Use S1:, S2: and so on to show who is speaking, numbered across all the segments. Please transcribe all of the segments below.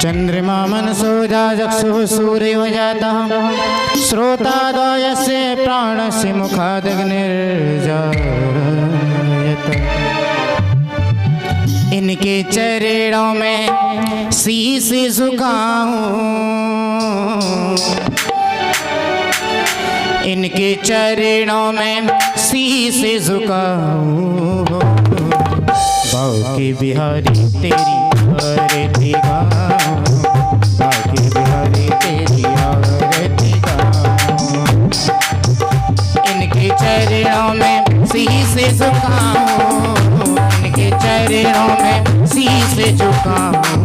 S1: चंद्रमा मनसो जाचक्षुः सूर्यो जातः श्रोतादयस्य प्राणस्य मुखादग्निर्जायत। इनके चरणों में शीश झुकाऊं, इनके चरणों में शीश झुकाऊं। बाकी बिहारी तेरी आरती गाऊं, बाकी बिहारी तेरी आरती गाऊं। इनके चरणों में शीश झुकाऊं, इनके चरणों में शीश झुकाऊं।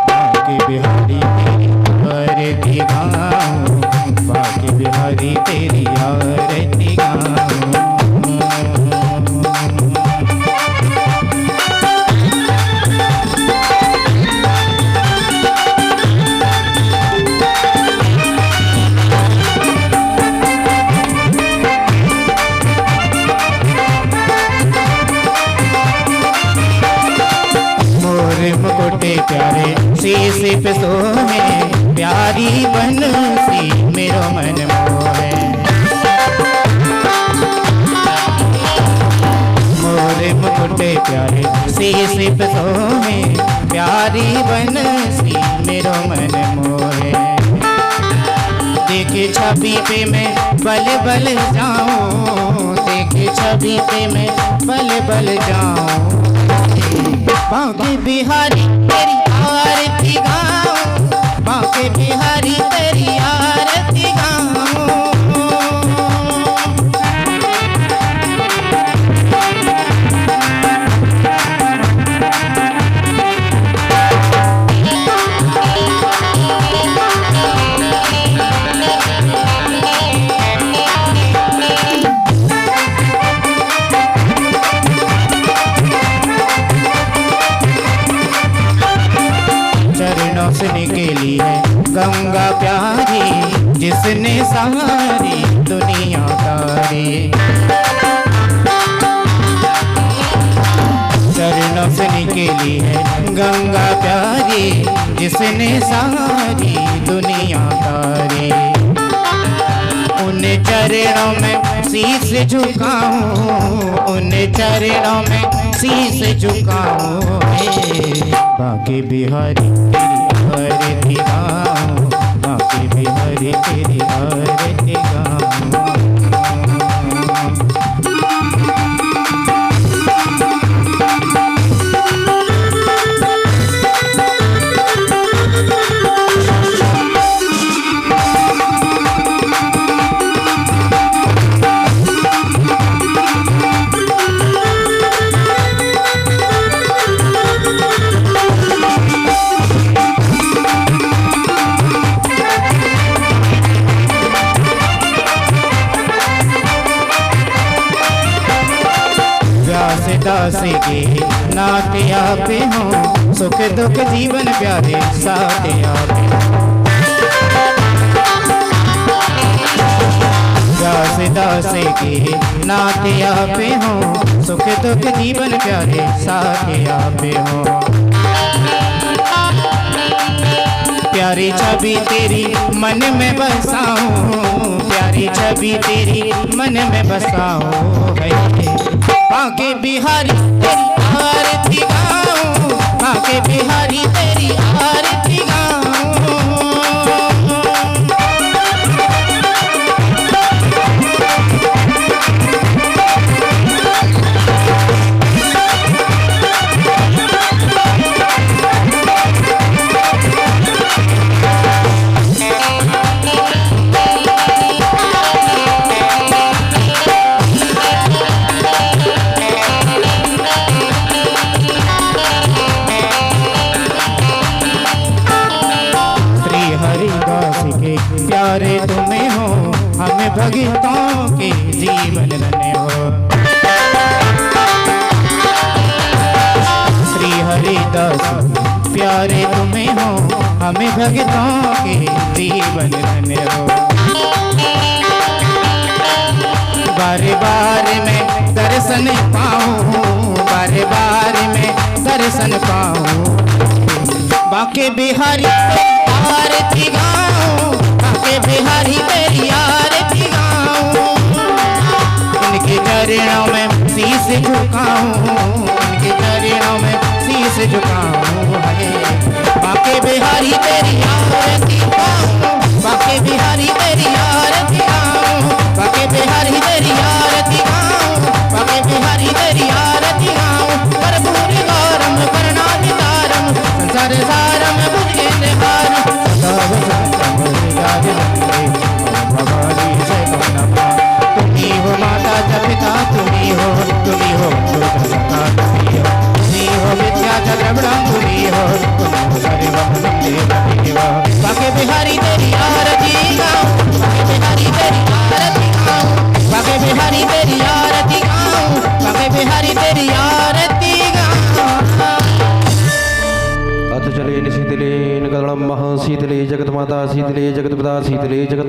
S1: बाकी बिहारी तेरी आरती गाऊं, बाकी बिहारी तेरी आरती गाऊं। मुकुटे प्यारे शीश पे सोहे, प्यारी बंसी मेरो मन मोहे। मोरे मुकुटे प्यारे शीश पे सोहे, प्यारी बंसी मेरो मन मोहे। देखे छवि पे मैं बल बल जाऊं, देखे छवि पे मैं बल बल जाऊं। बांके बिहारी तेरी आरती गाऊं, बांके बिहारी तेरी आरती गाऊं। से निकली है गंगा प्यारी, जिसने सारी दुनिया तारी। चरणों से निकली है गंगा प्यारी, जिसने सारी दुनिया तारी। उन चरणों में शीश झुकाऊं, उन चरणों में शीश झुकाऊं। बाकी बिहारी आरती गाऊं, बाकी बिहारी तेरी आरती गाऊं। दास के नाथ आपे हो, सुख दुख जीवन प्यारे साथ आपे। दास दास के नाथ आपे हो, सुख दुख जीवन प्यारे साथ आपे हो। प्यारी छवि तेरी मन में बसाऊं, प्यारी छवि तेरी मन में बसाऊं। बांके बिहारी तेरी आरती गाऊं, बांके बिहारी तेरी आरती गाऊं। प्यारे तुम्हें हो, हमें भगतों के जीवन धन्य हो। श्री हरिदास प्यारे तुम्हें हो, हमें भगतों के जीवन धन्य हो। बार बार मैं दर्शन पाऊं, बार बार मैं दर्शन पाऊं। बाके बिहारी आरती गाऊं, बाके बिहारी तेरी आरती गाऊं, उनके चरणों में शीश झुकाऊं, उनके चरणों में शीश झुकाऊं है। बाके बिहारी तेरी आरती गाऊं, बाके बिहारी तेरी आरती गाऊं, बाके बिहारी तेरी आरती गाऊं, बाके बिहारी तेरी आरती गाऊं। कर्पूर गौरम करुणाधिकारम संसार सारम भुजगेन्द्रहारम सदा वसंतम हृदयादिलक्ष्मी भवानी शैलवनम। तुम्ही हो माता च पिता, तुम्ही हो दुर्गा तुम्ही हो, तुम्ही हो विद्या च द्रविणम, तुम्ही हो सर्वं देव। बाके बिहारी तेरी आरती गाऊं, बाके बिहारी तेरी आरती गाऊं, बाके बिहारी तेरी आरती गाऊं, बाके बिहारी तेरी आरती गाऊं।
S2: अथ चले शीतले कदम महाशीतले जगत माता शीतले जगत पिता शीतले जगत